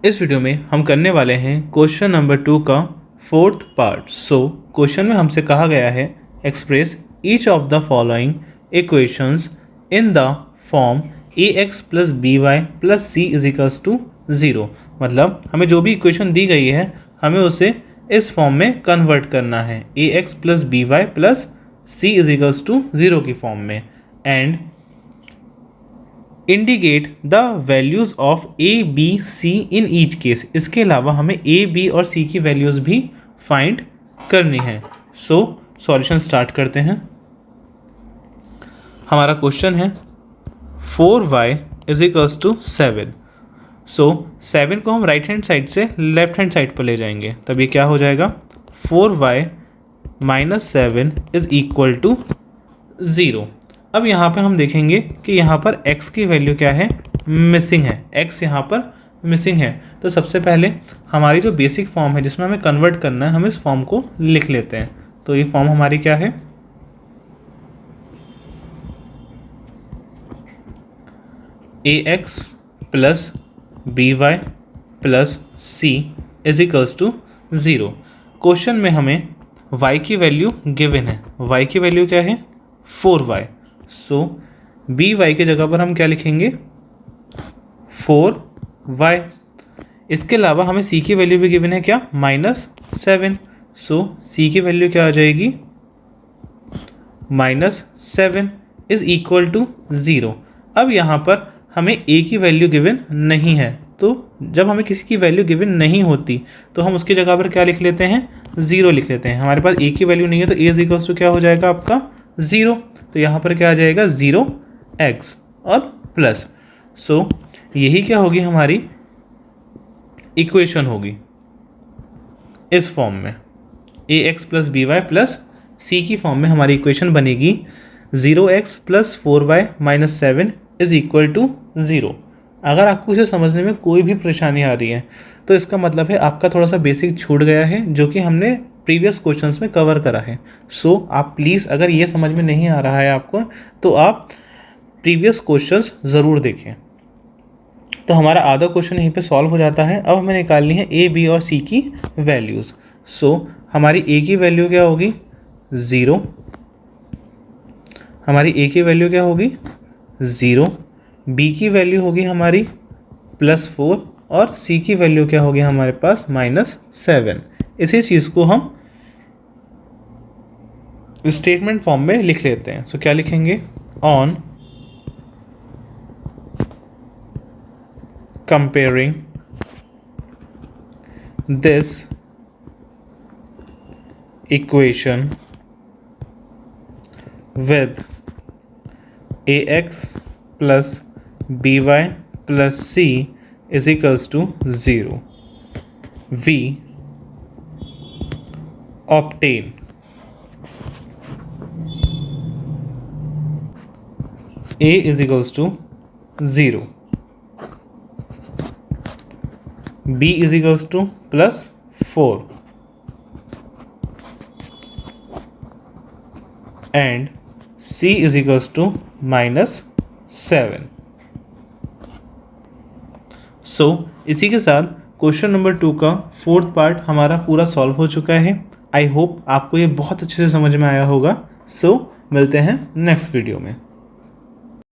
इस वीडियो में हम करने वाले हैं क्वेश्चन नंबर 2 का फोर्थ पार्ट। सो क्वेश्चन में हमसे कहा गया है express each of the following equations in the form ax plus B Y plus c is equals to 0। मतलब हमें जो भी इक्वेशन दी गई है हमें उसे इस फॉर्म में कन्वर्ट करना है, ax plus B Y plus c is equals to 0 की फॉर्म में, and indicate the values of a b c in each case. इसके अलावा हमें ए बी और सी की वैल्यूज़ भी फाइंड करनी है। सो सॉल्यूशन स्टार्ट करते हैं। हमारा क्वेश्चन है 4y इज इक्वल्स टू 7। सो 7 को हम राइट हैंड साइड से लेफ्ट हैंड साइड पर ले जाएंगे, तब ये क्या हो जाएगा 4y minus 7 is equal to 0। अब यहाँ पे हम देखेंगे कि यहाँ पर x की वैल्यू क्या है, मिसिंग है, x यहाँ पर मिसिंग है। तो सबसे पहले हमारी जो बेसिक फॉर्म है जिसमें हमें कन्वर्ट करना है, हम इस फॉर्म को लिख लेते हैं। तो ये फॉर्म हमारी क्या है, ax plus B Y plus c is equals to 0। Question में हमें y की वैल्यू गिवन है, y की वैल्यू क्या है 4y। सो बी वाई की जगह पर हम क्या लिखेंगे 4y। इसके अलावा हमें c की वैल्यू भी गिवन है क्या -7। सो c की वैल्यू क्या आ जाएगी -7 इज इक्वल टू 0। अब यहाँ पर हमें a की वैल्यू गिवन नहीं है, तो जब हमें किसी की वैल्यू गिवन नहीं होती तो हम उसकी जगह पर क्या लिख लेते हैं 0 लिख लेते हैं। हमारे पास a की वैल्यू नहीं है तो a इज इक्वल्स टू क्या हो जाएगा आपका 0। तो यहाँ पर क्या आ जाएगा 0x और प्लस। सो यही क्या होगी हमारी इक्वेशन होगी इस फॉर्म में, ax plus B Y plus C की फॉर्म में हमारी इक्वेशन बनेगी 0x plus 4y minus 7 is equal to 0। अगर आपको इसे समझने में कोई भी परेशानी आ रही है तो इसका मतलब है आपका थोड़ा सा बेसिक छूट गया है जो कि हमने प्रीवियस क्वेश्चंस में कवर करा है। सो आप प्लीज़ अगर ये समझ में नहीं आ रहा है आपको तो आप प्रीवियस क्वेश्चंस ज़रूर देखें। तो हमारा आधा क्वेश्चन यहीं पे सॉल्व हो जाता है। अब हमें निकालनी है ए बी और सी की वैल्यूज़। सो हमारी ए की वैल्यू क्या होगी 0, हमारी ए की वैल्यू क्या होगी 0, बी की वैल्यू होगी हमारी +4 और सी की वैल्यू क्या होगी हमारे पास -7। इसी चीज़ को हम स्टेटमेंट फॉर्म में लिख लेते हैं। सो क्या लिखेंगे, on comparing this equation with ax plus B Y plus c is equals to 0, we obtain a is equals to 0, b is equals to +4 and c is equals to -7। सो इसी के साथ question number 2 का fourth part हमारा पूरा solve हो चुका है। I hope आपको ये बहुत अच्छे से समझ में आया होगा। सो मिलते हैं नेक्स्ट वीडियो में।